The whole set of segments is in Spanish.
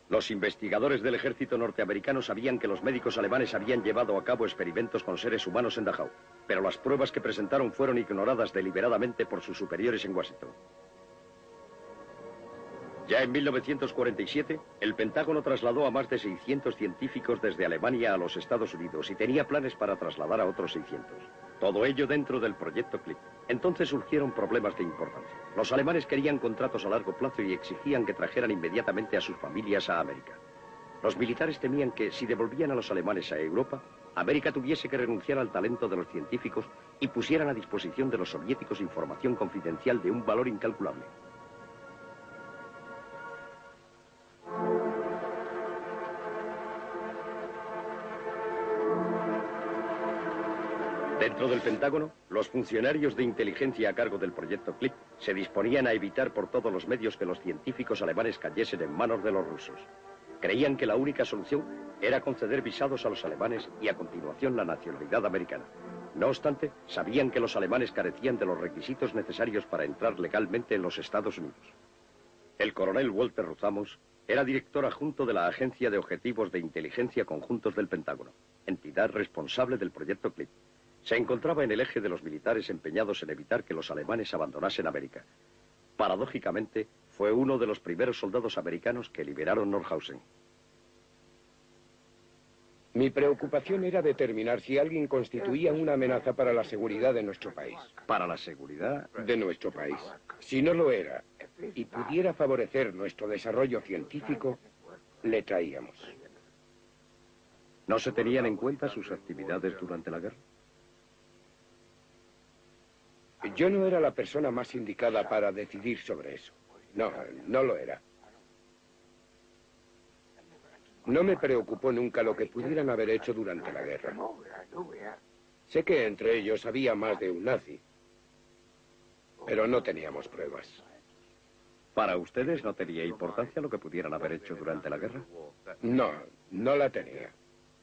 Los investigadores del ejército norteamericano sabían que los médicos alemanes habían llevado a cabo experimentos con seres humanos en Dachau, pero las pruebas que presentaron fueron ignoradas deliberadamente por sus superiores en Washington. Ya en 1947, el Pentágono trasladó a más de 600 científicos desde Alemania a los Estados Unidos y tenía planes para trasladar a otros 600. Todo ello dentro del proyecto CLIP. Entonces surgieron problemas de importancia. Los alemanes querían contratos a largo plazo y exigían que trajeran inmediatamente a sus familias a América. Los militares temían que, si devolvían a los alemanes a Europa, América tuviese que renunciar al talento de los científicos y pusieran a disposición de los soviéticos información confidencial de un valor incalculable. Dentro del Pentágono, los funcionarios de inteligencia a cargo del proyecto CLIP se disponían a evitar por todos los medios que los científicos alemanes cayesen en manos de los rusos. Creían que la única solución era conceder visados a los alemanes y a continuación la nacionalidad americana. No obstante, sabían que los alemanes carecían de los requisitos necesarios para entrar legalmente en los Estados Unidos. El coronel Walter Ruzamos era director adjunto de la Agencia de Objetivos de Inteligencia Conjuntos del Pentágono, entidad responsable del proyecto CLIP. Se encontraba en el eje de los militares empeñados en evitar que los alemanes abandonasen América. Paradójicamente, fue uno de los primeros soldados americanos que liberaron Nordhausen. Mi preocupación era determinar si alguien constituía una amenaza para la seguridad de nuestro país. ¿Para la seguridad? De nuestro país. Si no lo era y pudiera favorecer nuestro desarrollo científico, le traíamos. ¿No se tenían en cuenta sus actividades durante la guerra? Yo no era la persona más indicada para decidir sobre eso. No, no lo era. No me preocupó nunca lo que pudieran haber hecho durante la guerra. Sé que entre ellos había más de un nazi, pero no teníamos pruebas. ¿Para ustedes no tenía importancia lo que pudieran haber hecho durante la guerra? No, no la tenía.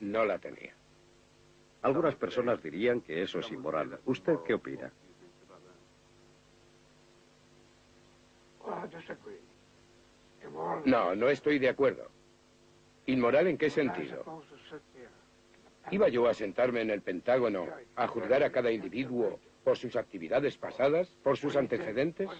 No la tenía. Algunas personas dirían que eso es inmoral. ¿Usted qué opina? No, no estoy de acuerdo. ¿Inmoral en qué sentido? ¿Iba yo a sentarme en el Pentágono a juzgar a cada individuo por sus actividades pasadas, por sus antecedentes?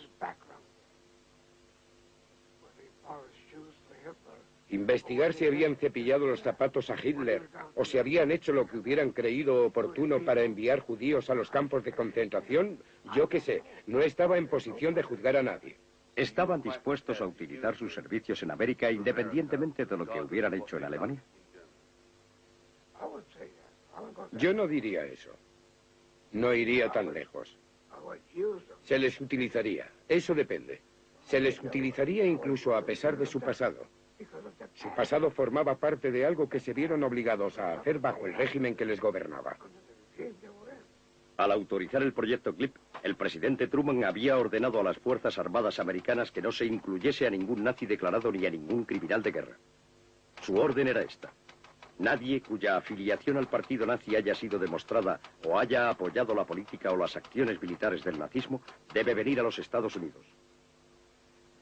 ¿Investigar si habían cepillado los zapatos a Hitler o si habían hecho lo que hubieran creído oportuno para enviar judíos a los campos de concentración? Yo qué sé, no estaba en posición de juzgar a nadie. ¿Estaban dispuestos a utilizar sus servicios en América independientemente de lo que hubieran hecho en Alemania? Yo no diría eso. No iría tan lejos. Se les utilizaría. Eso depende. Se les utilizaría incluso a pesar de su pasado. Su pasado formaba parte de algo que se vieron obligados a hacer bajo el régimen que les gobernaba. Al autorizar el proyecto CLIP, el presidente Truman había ordenado a las Fuerzas Armadas americanas que no se incluyese a ningún nazi declarado ni a ningún criminal de guerra. Su orden era esta: nadie cuya afiliación al partido nazi haya sido demostrada o haya apoyado la política o las acciones militares del nazismo debe venir a los Estados Unidos.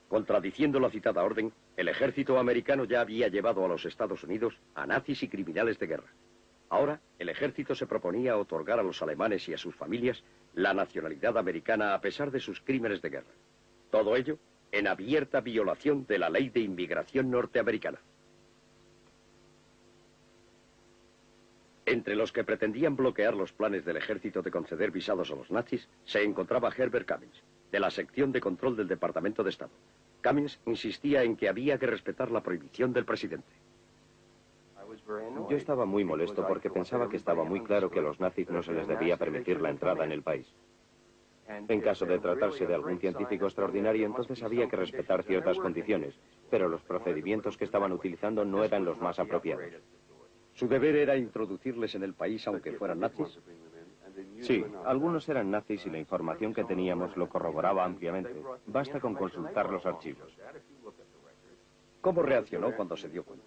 Contradiciendo la citada orden, el ejército americano ya había llevado a los Estados Unidos a nazis y criminales de guerra. Ahora, el ejército se proponía otorgar a los alemanes y a sus familias la nacionalidad americana a pesar de sus crímenes de guerra. Todo ello en abierta violación de la ley de inmigración norteamericana. Entre los que pretendían bloquear los planes del ejército de conceder visados a los nazis, se encontraba Herbert Cummings, de la sección de control del Departamento de Estado. Cummings insistía en que había que respetar la prohibición del presidente. Yo estaba muy molesto porque pensaba que estaba muy claro que a los nazis no se les debía permitir la entrada en el país. En caso de tratarse de algún científico extraordinario, entonces había que respetar ciertas condiciones, pero los procedimientos que estaban utilizando no eran los más apropiados. ¿Su deber era introducirles en el país aunque fueran nazis? Sí, algunos eran nazis y la información que teníamos lo corroboraba ampliamente. Basta con consultar los archivos. ¿Cómo reaccionó cuando se dio cuenta?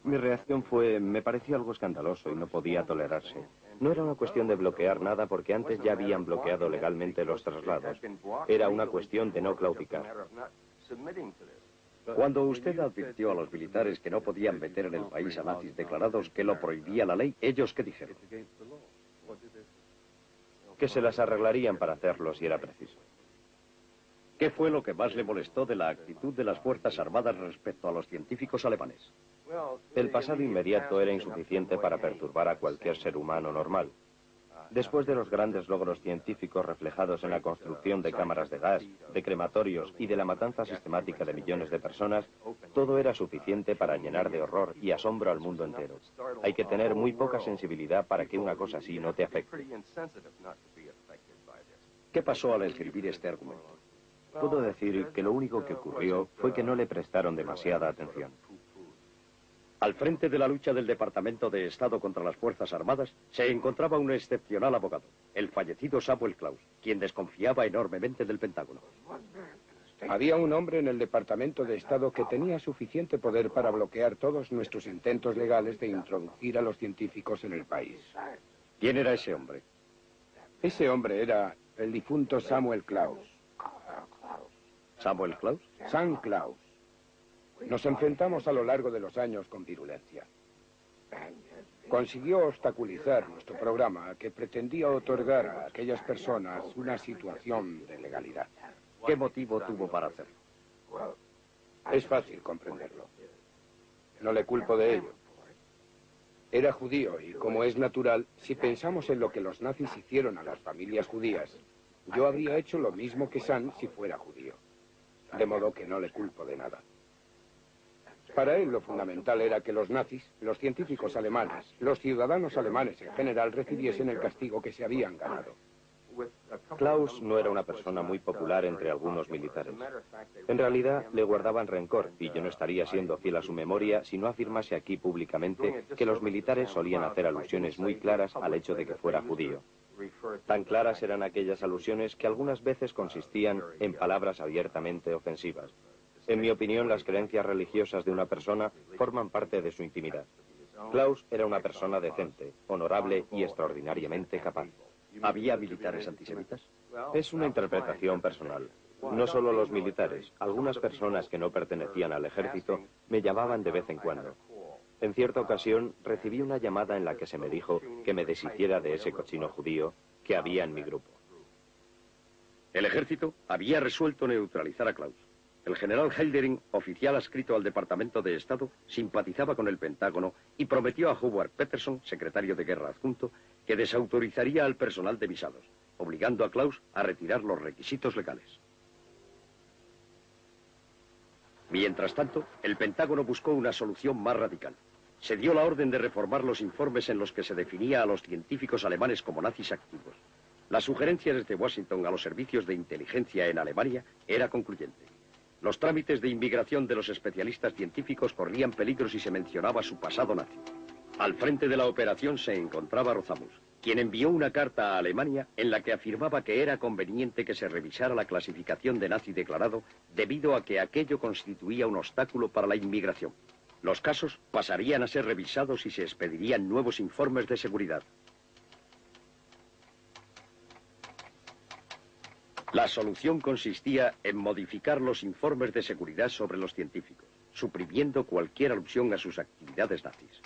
Mi reacción fue, me pareció algo escandaloso y no podía tolerarse. No era una cuestión de bloquear nada porque antes ya habían bloqueado legalmente los traslados. Era una cuestión de no claudicar. Cuando usted advirtió a los militares que no podían meter en el país a nazis declarados, que lo prohibía la ley, ¿ellos qué dijeron? Que se las arreglarían para hacerlo si era preciso. ¿Qué fue lo que más le molestó de la actitud de las Fuerzas Armadas respecto a los científicos alemanes? El pasado inmediato era insuficiente para perturbar a cualquier ser humano normal. Después de los grandes logros científicos reflejados en la construcción de cámaras de gas, de crematorios y de la matanza sistemática de millones de personas, todo era suficiente para llenar de horror y asombro al mundo entero. Hay que tener muy poca sensibilidad para que una cosa así no te afecte. ¿Qué pasó al escribir este argumento? Puedo decir que lo único que ocurrió fue que no le prestaron demasiada atención. Al frente de la lucha del Departamento de Estado contra las Fuerzas Armadas se encontraba un excepcional abogado, el fallecido Samuel Klaus, quien desconfiaba enormemente del Pentágono. Había un hombre en el Departamento de Estado que tenía suficiente poder para bloquear todos nuestros intentos legales de introducir a los científicos en el país. ¿Quién era ese hombre? Ese hombre era el difunto Samuel Klaus. ¿Samuel Klaus? Sam Klaus. Nos enfrentamos a lo largo de los años con virulencia. Consiguió obstaculizar nuestro programa que pretendía otorgar a aquellas personas una situación de legalidad. ¿Qué motivo tuvo para hacerlo? Es fácil comprenderlo. No le culpo de ello. Era judío y, como es natural, si pensamos en lo que los nazis hicieron a las familias judías, yo habría hecho lo mismo que Sam si fuera judío. De modo que no le culpo de nada. Para él lo fundamental era que los nazis, los científicos alemanes, los ciudadanos alemanes en general recibiesen el castigo que se habían ganado. Klaus no era una persona muy popular entre algunos militares. En realidad le guardaban rencor y yo no estaría siendo fiel a su memoria si no afirmase aquí públicamente que los militares solían hacer alusiones muy claras al hecho de que fuera judío. Tan claras eran aquellas alusiones que algunas veces consistían en palabras abiertamente ofensivas. En mi opinión, las creencias religiosas de una persona forman parte de su intimidad. Klaus era una persona decente, honorable y extraordinariamente capaz. ¿Había militares antisemitas? Es una interpretación personal. No solo los militares, algunas personas que no pertenecían al ejército me llamaban de vez en cuando. En cierta ocasión recibí una llamada en la que se me dijo que me deshiciera de ese cochino judío que había en mi grupo. El ejército había resuelto neutralizar a Klaus. El general Hildering, oficial adscrito al Departamento de Estado, simpatizaba con el Pentágono y prometió a Howard Peterson, secretario de Guerra adjunto, que desautorizaría al personal de visados, obligando a Klaus a retirar los requisitos legales. Mientras tanto, el Pentágono buscó una solución más radical. Se dio la orden de reformar los informes en los que se definía a los científicos alemanes como nazis activos. Las sugerencias desde Washington a los servicios de inteligencia en Alemania era concluyente. Los trámites de inmigración de los especialistas científicos corrían peligro si se mencionaba su pasado nazi. Al frente de la operación se encontraba Rosamus, quien envió una carta a Alemania en la que afirmaba que era conveniente que se revisara la clasificación de nazi declarado debido a que aquello constituía un obstáculo para la inmigración. Los casos pasarían a ser revisados y se expedirían nuevos informes de seguridad. La solución consistía en modificar los informes de seguridad sobre los científicos, suprimiendo cualquier alusión a sus actividades nazis.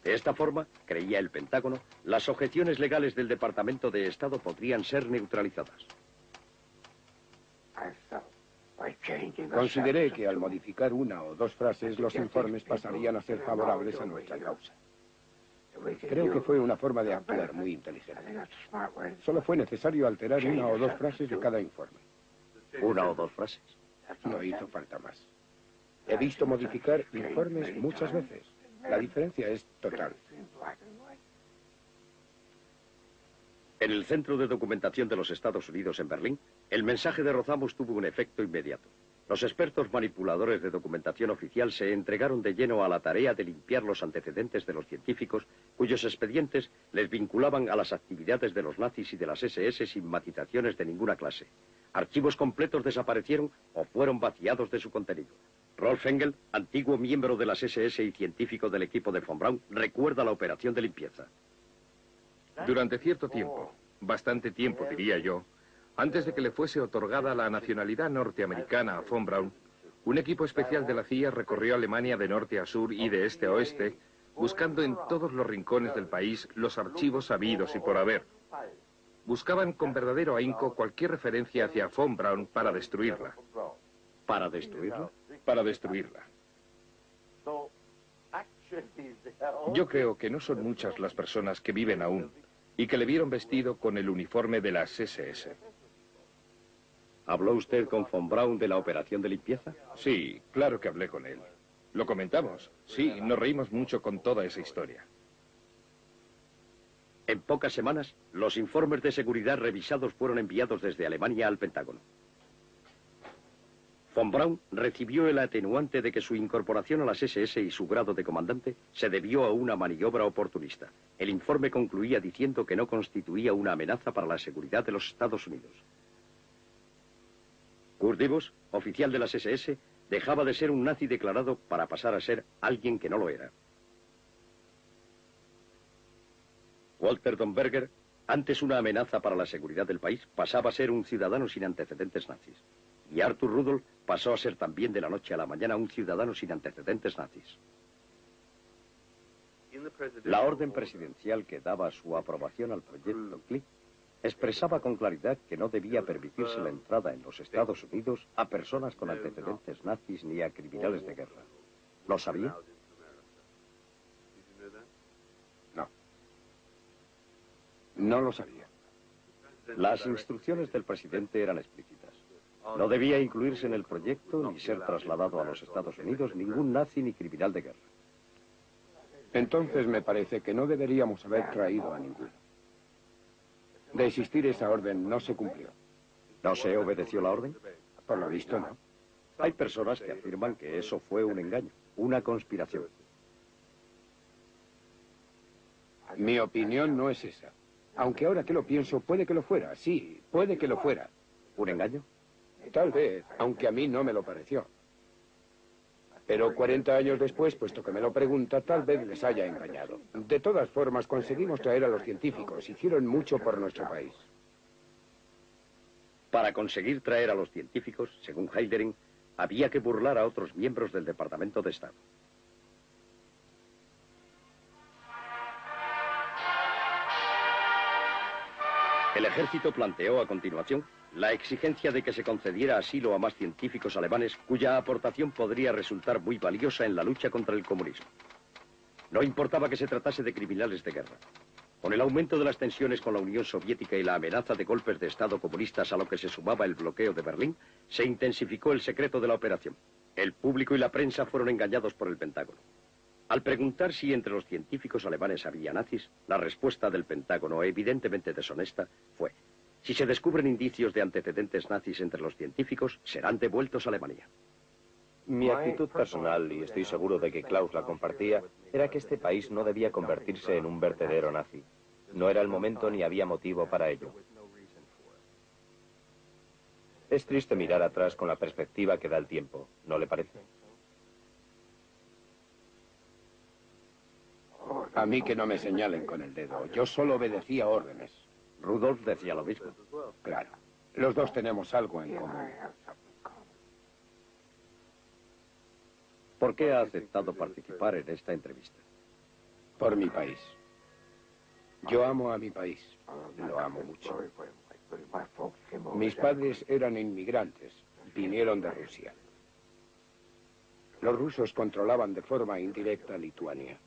De esta forma, creía el Pentágono, las objeciones legales del Departamento de Estado podrían ser neutralizadas. Consideré que al modificar una o dos frases, los informes pasarían a ser favorables a nuestra causa. Creo que fue una forma de actuar muy inteligente. Solo fue necesario alterar una o dos frases de cada informe. ¿Una o dos frases? No hizo falta más. He visto modificar informes muchas veces. La diferencia es total. En el Centro de Documentación de los Estados Unidos en Berlín, el mensaje de Rosamus tuvo un efecto inmediato. Los expertos manipuladores de documentación oficial se entregaron de lleno a la tarea de limpiar los antecedentes de los científicos, cuyos expedientes les vinculaban a las actividades de los nazis y de las SS sin matizaciones de ninguna clase. Archivos completos desaparecieron o fueron vaciados de su contenido. Rolf Engel, antiguo miembro de las SS y científico del equipo de von Braun, recuerda la operación de limpieza. Durante cierto tiempo, bastante tiempo diría yo, antes de que le fuese otorgada la nacionalidad norteamericana a von Braun, Un equipo especial de la CIA recorrió Alemania de norte a sur y de este a oeste, buscando en todos los rincones del país los archivos habidos y por haber. Buscaban con verdadero ahínco cualquier referencia hacia von Braun para destruirla. ¿Para destruirla? Para destruirla. Yo creo que no son muchas las personas que viven aún y que le vieron vestido con el uniforme de las SS. ¿Habló usted con von Braun de la operación de limpieza? Sí, claro que hablé con él. Lo comentamos. Sí, nos reímos mucho con toda esa historia. En pocas semanas, los informes de seguridad revisados fueron enviados desde Alemania al Pentágono. Von Braun recibió el atenuante de que su incorporación a las SS y su grado de comandante se debió a una maniobra oportunista. El informe concluía diciendo que no constituía una amenaza para la seguridad de los Estados Unidos. Kurt Dybus, oficial de las SS, dejaba de ser un nazi declarado para pasar a ser alguien que no lo era. Walter Domberger, antes una amenaza para la seguridad del país, pasaba a ser un ciudadano sin antecedentes nazis. Y Arthur Rudolph pasó a ser también de la noche a la mañana un ciudadano sin antecedentes nazis. La orden presidencial que daba su aprobación al proyecto Click expresaba con claridad que no debía permitirse la entrada en los Estados Unidos a personas con antecedentes nazis ni a criminales de guerra. ¿Lo sabía? No. No lo sabía. Las instrucciones del presidente eran explícitas. No debía incluirse en el proyecto ni ser trasladado a los Estados Unidos ningún nazi ni criminal de guerra. Entonces me parece que no deberíamos haber traído a ninguno. De existir esa orden, no se cumplió. ¿No se obedeció la orden? Por lo visto, no. Hay personas que afirman que eso fue un engaño, una conspiración. Mi opinión no es esa. Aunque ahora que lo pienso, puede que lo fuera. Sí, puede que lo fuera. ¿Un engaño? Tal vez, aunque a mí no me lo pareció. Pero 40 años después, puesto que me lo pregunta, tal vez les haya engañado. De todas formas, conseguimos traer a los científicos. Hicieron mucho por nuestro país. Para conseguir traer a los científicos, según Heydering, había que burlar a otros miembros del Departamento de Estado. El ejército planteó a continuación la exigencia de que se concediera asilo a más científicos alemanes cuya aportación podría resultar muy valiosa en la lucha contra el comunismo. No importaba que se tratase de criminales de guerra. Con el aumento de las tensiones con la Unión Soviética y la amenaza de golpes de Estado comunistas a lo que se sumaba el bloqueo de Berlín, se intensificó el secreto de la operación. El público y la prensa fueron engañados por el Pentágono. Al preguntar si entre los científicos alemanes había nazis, la respuesta del Pentágono, evidentemente deshonesta, fue: si se descubren indicios de antecedentes nazis entre los científicos, serán devueltos a Alemania. Mi actitud personal, y estoy seguro de que Klaus la compartía, era que este país no debía convertirse en un vertedero nazi. No era el momento ni había motivo para ello. Es triste mirar atrás con la perspectiva que da el tiempo, ¿no le parece? A mí que no me señalen con el dedo. Yo solo obedecía órdenes. Rudolf decía lo mismo. Claro. Los dos tenemos algo en común. ¿Por qué ha aceptado participar en esta entrevista? Por mi país. Yo amo a mi país. Lo amo mucho. Mis padres eran inmigrantes. Vinieron de Rusia. Los rusos controlaban de forma indirecta Lituania.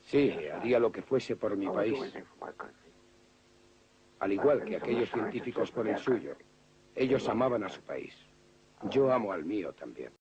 Sí, haría lo que fuese por mi país. Al igual que aquellos científicos por el suyo. Ellos amaban a su país. Yo amo al mío también.